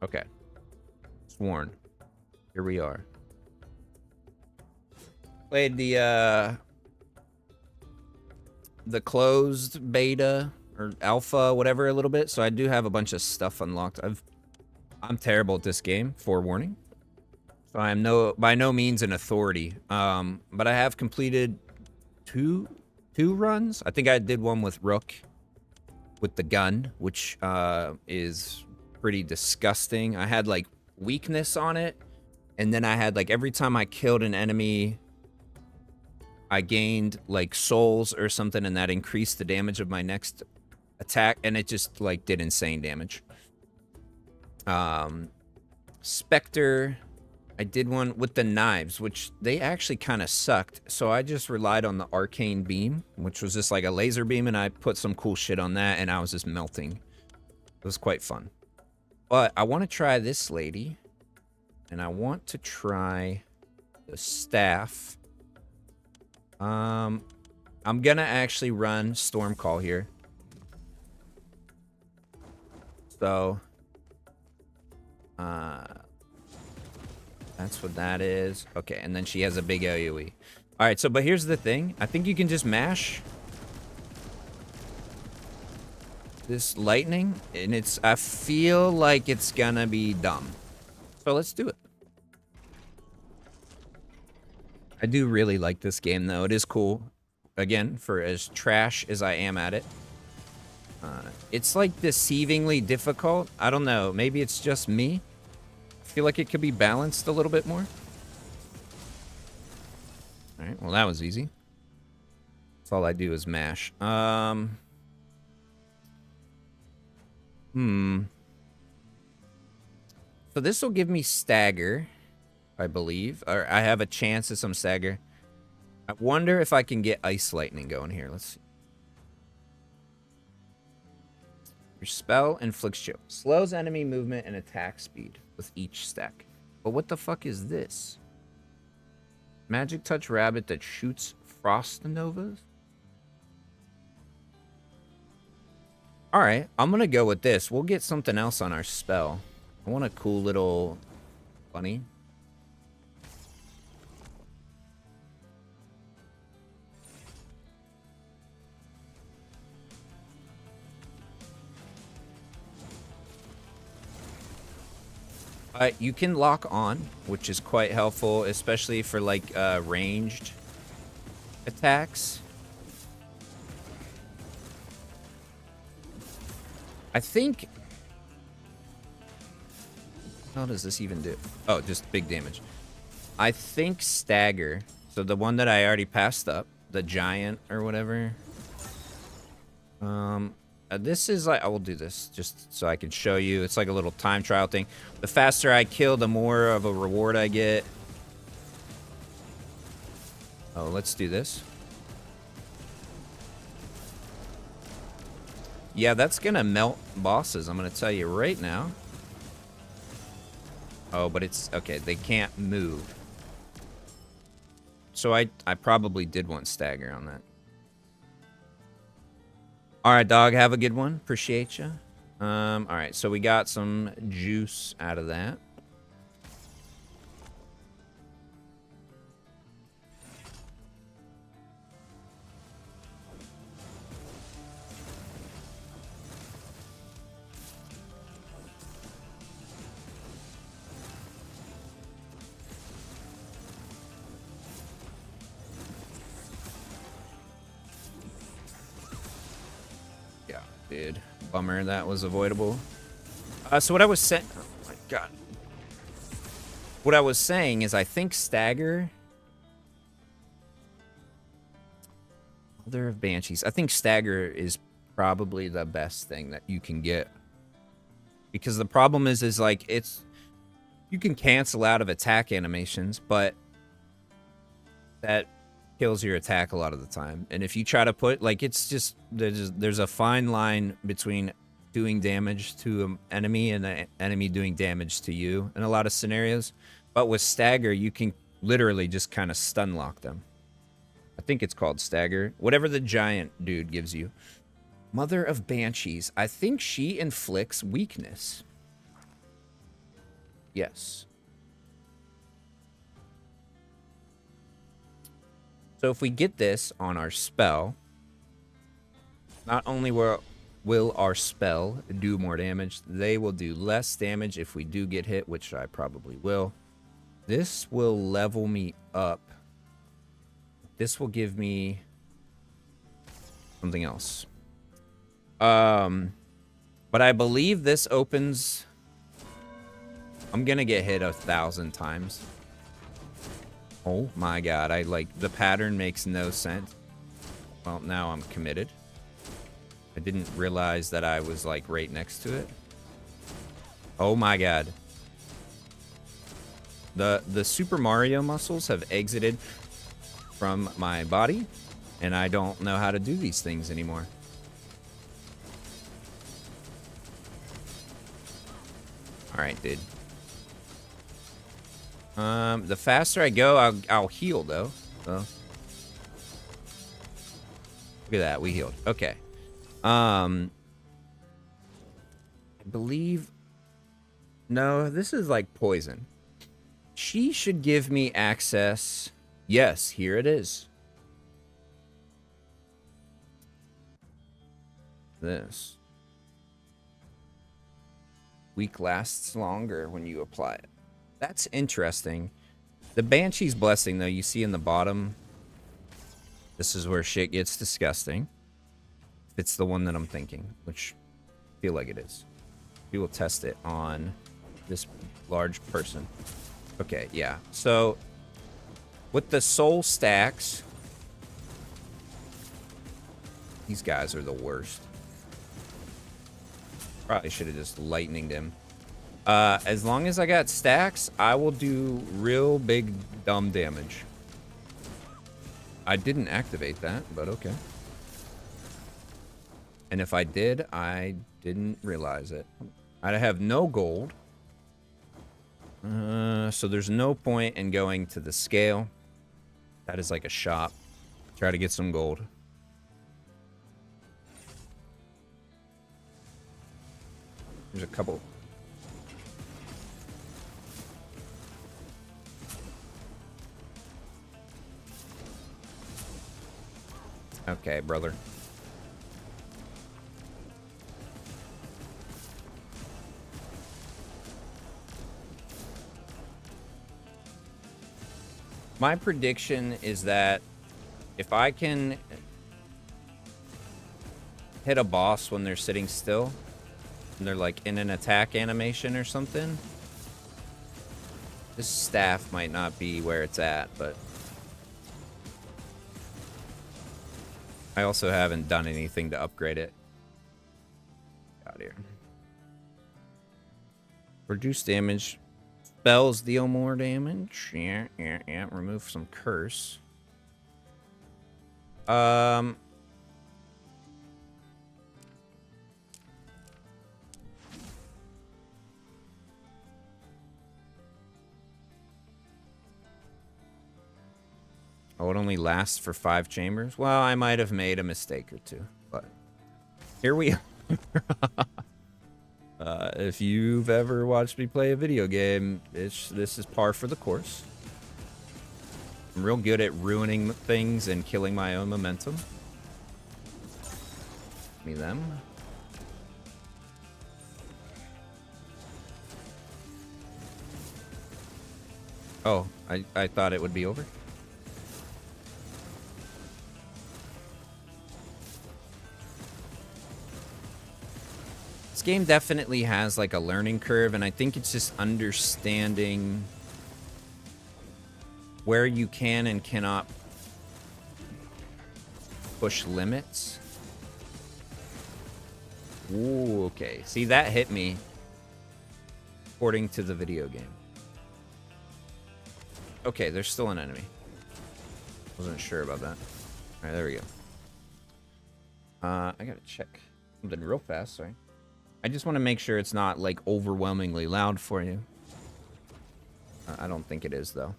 Okay. Sworn. Here we are. Played the closed beta or alpha, whatever, a little bit. So I do have a bunch of stuff unlocked. I'm terrible at this game, forewarning. So I am by no means an authority. But I have completed two runs. I think I did one with Rook with the gun, which is pretty disgusting. I had like weakness on it, and then I had like every time I killed an enemy, I gained like souls or something, and that increased the damage of my next attack, and it just like did insane damage. Spectre, I did one with the knives, which they actually kind of sucked. So I just relied on the arcane beam, which was just like a laser beam, and I put some cool shit on that, and I was just melting. It was quite fun. But I want to try this lady, and I want to try the staff. I'm gonna actually run Storm Call here. So, that's what that is. Okay, and then she has a big AoE. All right, so but here's the thing. I think you can just mash this lightning, and I feel like it's gonna be dumb. So let's do it. I do really like this game, though. It is cool. Again, for as trash as I am at it. It's like deceivingly difficult. I don't know. Maybe it's just me. I feel like it could be balanced a little bit more. All right, well, that was easy. That's all I do is mash. So this will give me stagger, I believe. Or I have a chance at some stagger. I wonder if I can get ice lightning going here. Let's see. Your spell inflicts chill. Slows enemy movement and attack speed with each stack. But what the fuck is this? Magic Touch Rabbit that shoots Frost Novas? Alright, I'm gonna go with this. We'll get something else on our spell. I want a cool little bunny. You can lock on, which is quite helpful, especially for like ranged attacks. I think... How does this even do? Oh, just big damage. I think stagger. So the one that I already passed up, the giant or whatever. This is like, I will do this just so I can show you. It's like a little time trial thing. The faster I kill, the more of a reward I get. Oh, let's do this. Yeah, that's gonna melt bosses, I'm gonna tell you right now. Oh, but it's, okay, they can't move. So I probably did want stagger on that. All right, dog, have a good one. Appreciate you. All right, so we got some juice out of that. Dude, bummer that was avoidable. So what I was saying... Oh my god. What I was saying is I think stagger... Mother of Banshees. I think stagger is probably the best thing that you can get. Because the problem is like, it's... You can cancel out of attack animations, but... That kills your attack a lot of the time. And if you try to put, like, it's just, there's a fine line between doing damage to an enemy and an enemy doing damage to you in a lot of scenarios. But with stagger, you can literally just kind of stun lock them. I think it's called stagger. Whatever the giant dude gives you. Mother of Banshees. I think she inflicts weakness. Yes. So if we get this on our spell, not only will our spell do more damage, they will do less damage if we do get hit, which I probably will. This will level me up. This will give me something else. But I believe this opens... I'm gonna get hit 1,000 times. Oh my god, the pattern makes no sense. Well, now I'm committed. I didn't realize that I was, like, right next to it. Oh my god. The Super Mario muscles have exited from my body, and I don't know how to do these things anymore. Alright, dude. The faster I go, I'll heal, though. So. Look at that, we healed. Okay. I believe... No, this is like poison. She should give me access. Yes, here it is. This. Weak lasts longer when you apply it. That's interesting. The Banshee's Blessing, though, you see in the bottom. This is where shit gets disgusting. If it's the one that I'm thinking, which I feel like it is. We will test it on this large person. Okay, yeah. So, with the soul stacks, these guys are the worst. Probably should have just lightninged him. As long as I got stacks, I will do real big dumb damage. I didn't activate that, but okay. And if I did, I didn't realize it. I have no gold. So there's no point in going to the scale. That is like a shop. Try to get some gold. There's a couple. Okay, brother. My prediction is that if I can hit a boss when they're sitting still, and they're like in an attack animation or something, this staff might not be where it's at, but I also haven't done anything to upgrade it. Out here. Reduce damage. Spells deal more damage. Yeah. Remove some curse. Oh, it only lasts for 5 chambers? Well, I might have made a mistake or two, but here we are. If you've ever watched me play a video game, this is par for the course. I'm real good at ruining things and killing my own momentum. Give me them. Oh, I thought it would be over. This game definitely has like a learning curve, and I think it's just understanding where you can and cannot push limits. Ooh, okay. See, that hit me according to the video game. Okay, there's still an enemy. Wasn't sure about that. Alright, there we go. I gotta check something real fast, sorry. I just want to make sure it's not, like, overwhelmingly loud for you. I don't think it is, though.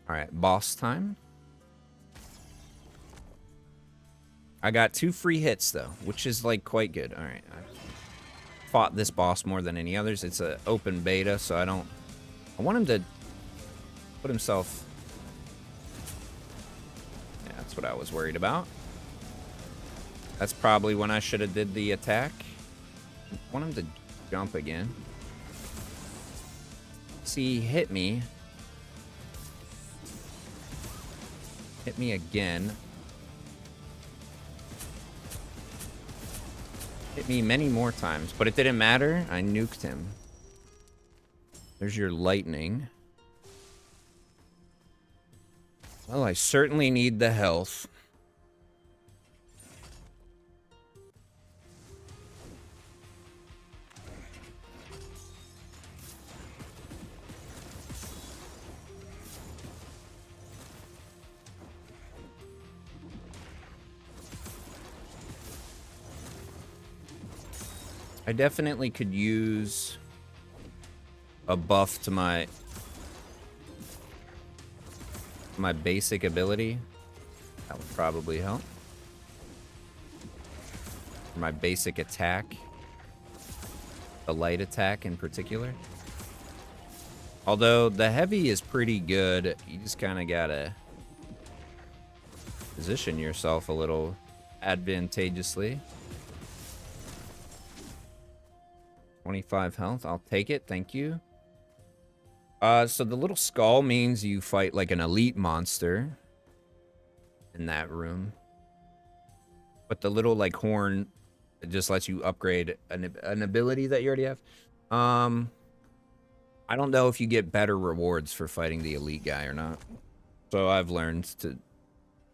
Alright, boss time. I got 2 free hits, though, which is, like, quite good. Alright. fought this boss more than any others. It's an open beta, so I want him to put himself... Yeah, that's what I was worried about. That's probably when I should have did the attack. I want him to jump again. See, he hit me. Hit me again. Hit me many more times, but it didn't matter. I nuked him. There's your lightning. Well, I certainly need the health. I definitely could use a buff to my basic ability. That would probably help. My basic attack. The light attack in particular. Although the heavy is pretty good, you just kind of gotta position yourself a little advantageously. 25 health. I'll take it. Thank you. So the little skull means you fight like an elite monster in that room. But the little like horn, it just lets you upgrade an ability that you already have. I don't know if you get better rewards for fighting the elite guy or not. So I've learned to,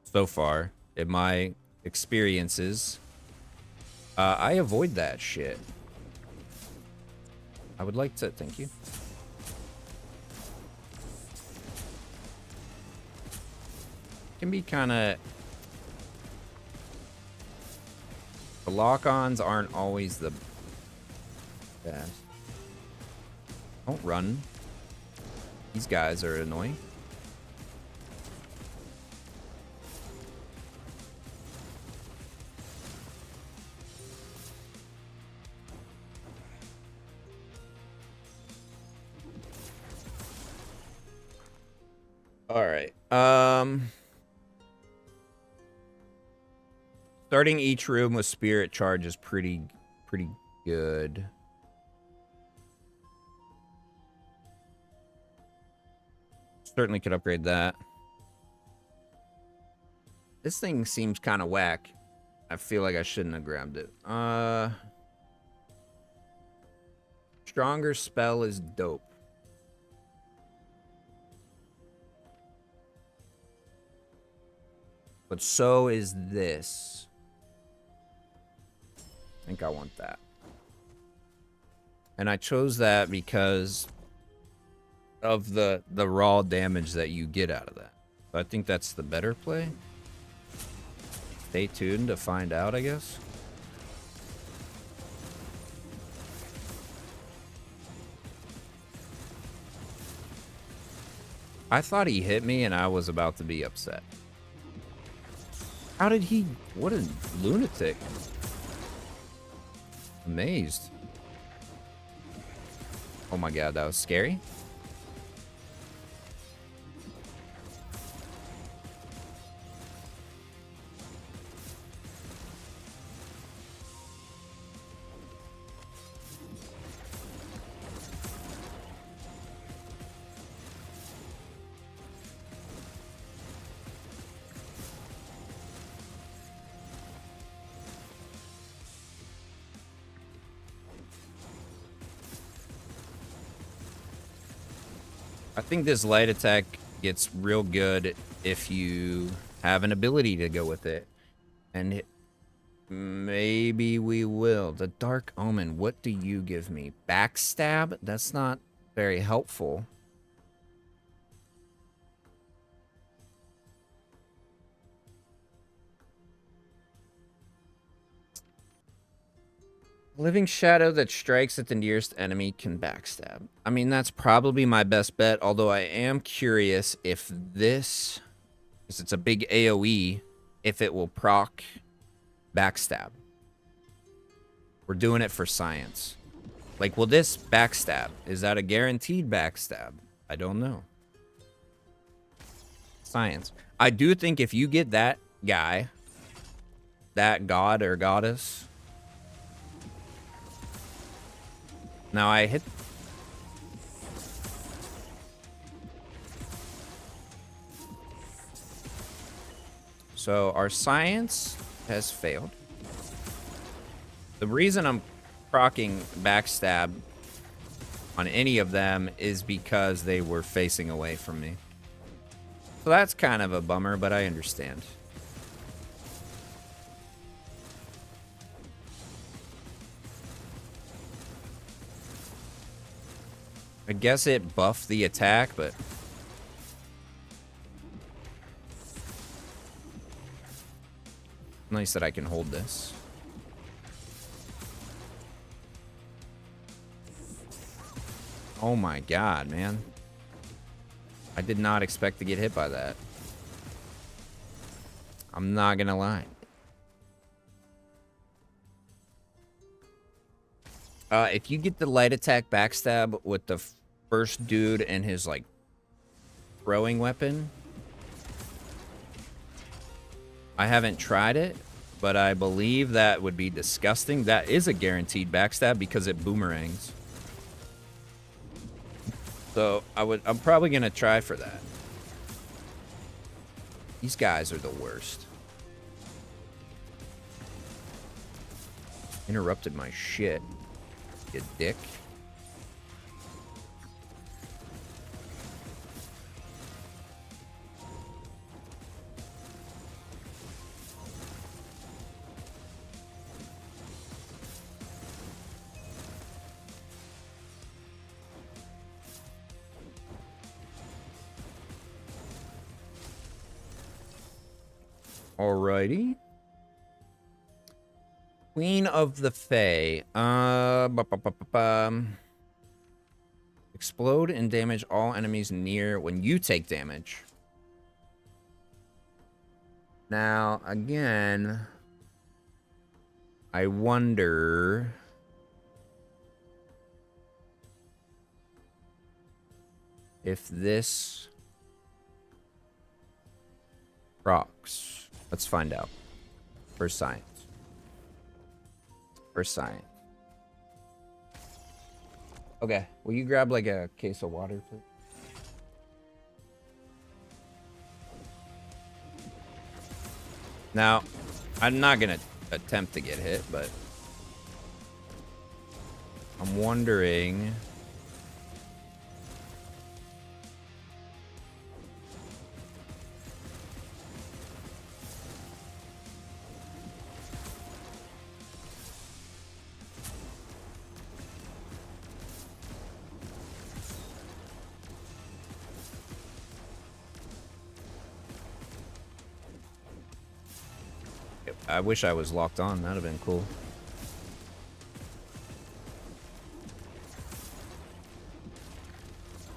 so far, in my experiences, I avoid that shit. I would like to, thank you. Can be kind of... The lock-ons aren't always the best. Don't run. These guys are annoying. All right. Starting each room with spirit charge is pretty good. Certainly could upgrade that. This thing seems kind of whack. I feel like I shouldn't have grabbed it. Stronger spell is dope. But so is this. I think I want that. And I chose that because of the raw damage that you get out of that. So I think that's the better play. Stay tuned to find out, I guess. I thought he hit me and I was about to be upset. How did he... What a lunatic. Amazed. Oh my god, that was scary. I think this light attack gets real good if you have an ability to go with it. And maybe we will. The Dark Omen, what do you give me? Backstab? That's not very helpful. Living Shadow that strikes at the nearest enemy can backstab. I mean, that's probably my best bet, although I am curious if this, because it's a big AoE, if it will proc backstab. We're doing it for science. Like, will this backstab? Is that a guaranteed backstab? I don't know. Science. I do think if you get that guy, that god or goddess. Now I hit. So our science has failed. The reason I'm proccing backstab on any of them is because they were facing away from me. So that's kind of a bummer, but I understand. I guess it buffed the attack, but... nice that I can hold this. Oh my god, man. I did not expect to get hit by that. I'm not gonna lie. If you get the light attack backstab with the first dude and his, like, throwing weapon... I haven't tried it, but I believe that would be disgusting. That is a guaranteed backstab because it boomerangs. So I'm probably gonna try for that. These guys are the worst. Interrupted my shit, you dick. Alrighty. Queen of the Fae. Explode and damage all enemies near when you take damage. Now, again, I wonder... if this procs. Let's find out. For science. For science. Okay, will you grab like a case of water, please? Now, I'm not gonna attempt to get hit, but I'm wondering... I wish I was locked on. That'd have been cool.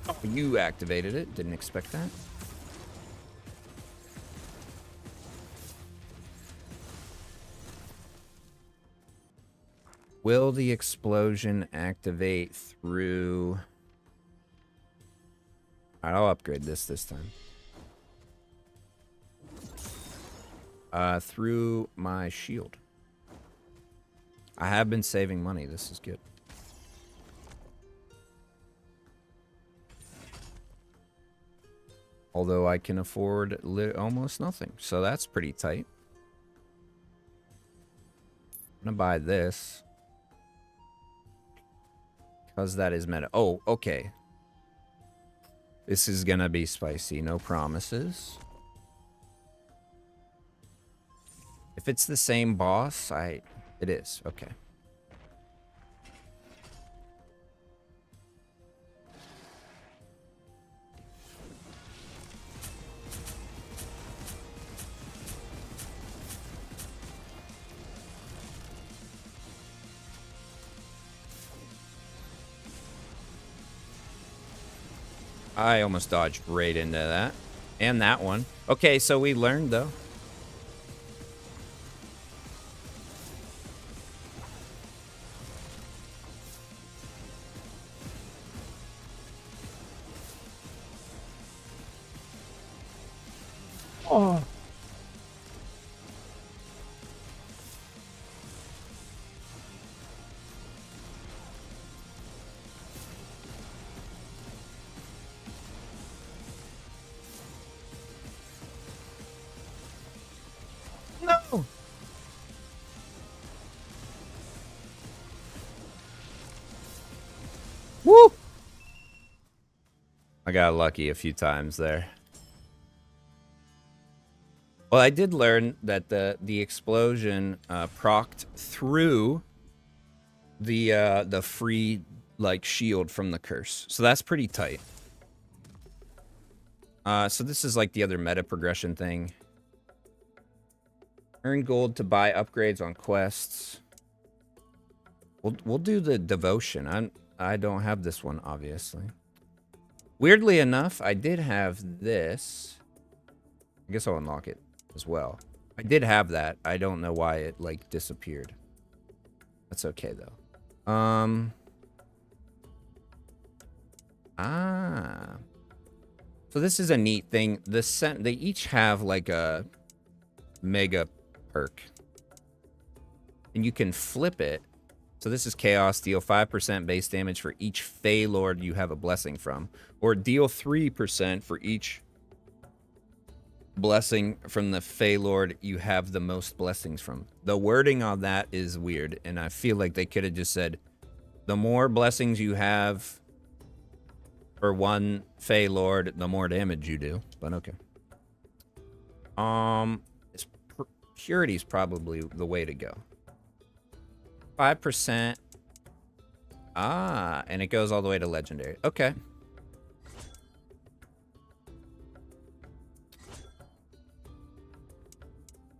Oh, you activated it. Didn't expect that. Will the explosion activate through... Alright, I'll upgrade this time. Through my shield. I have been saving money. This is good. Although I can afford almost nothing. So that's pretty tight. I'm gonna buy this. Because that is meta. Oh, okay. This is gonna be spicy. No promises. If it's the same boss, it is. Okay. I almost dodged right into that. And that one. Okay, so we learned, though. Woo! I got lucky a few times there. Well, I did learn that the explosion procced through the free like shield from the curse, so that's pretty tight. So this is like the other meta progression thing. Earn gold to buy upgrades on quests. We'll do the devotion. I don't have this one, obviously. Weirdly enough, I did have this. I guess I'll unlock it as well. I did have that. I don't know why it like disappeared. That's okay though. So this is a neat thing. They each have like a mega perk. And you can flip it. So this is Chaos. Deal 5% base damage for each Fey Lord you have a blessing from. Or deal 3% for each blessing from the Fey Lord you have the most blessings from. The wording on that is weird. And I feel like they could have just said, the more blessings you have for one Fey Lord, the more damage you do. But okay. Purity is probably the way to go. 5%. And it goes all the way to legendary. Okay.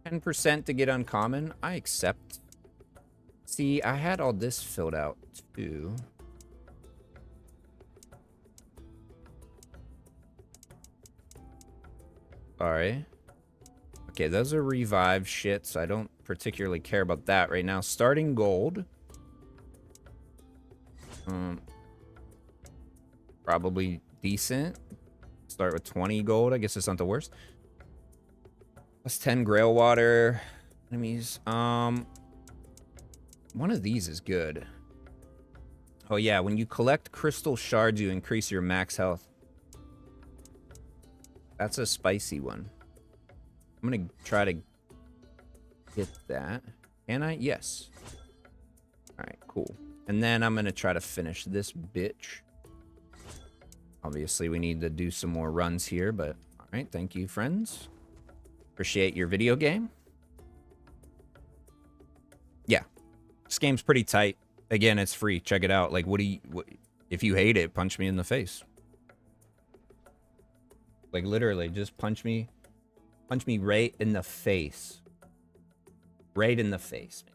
%10 to get uncommon. I accept. See, I had all this filled out too. Alright. Okay, those are revive shits. I don't particularly care about that right now. Starting gold. Probably decent. Start with 20 gold. I guess it's not the worst. Plus 10 grail water. Enemies. One of these is good. Oh yeah, when you collect crystal shards, you increase your max health. That's a spicy one. I'm gonna try to get that. Can I? Yes. Alright, cool. And then I'm gonna try to finish this bitch. Obviously, we need to do some more runs here, but alright, thank you, friends. Appreciate your video game. Yeah. This game's pretty tight. Again, it's free. Check it out. Like, if you hate it, punch me in the face. Like, literally, just punch me right in the face. Right in the face.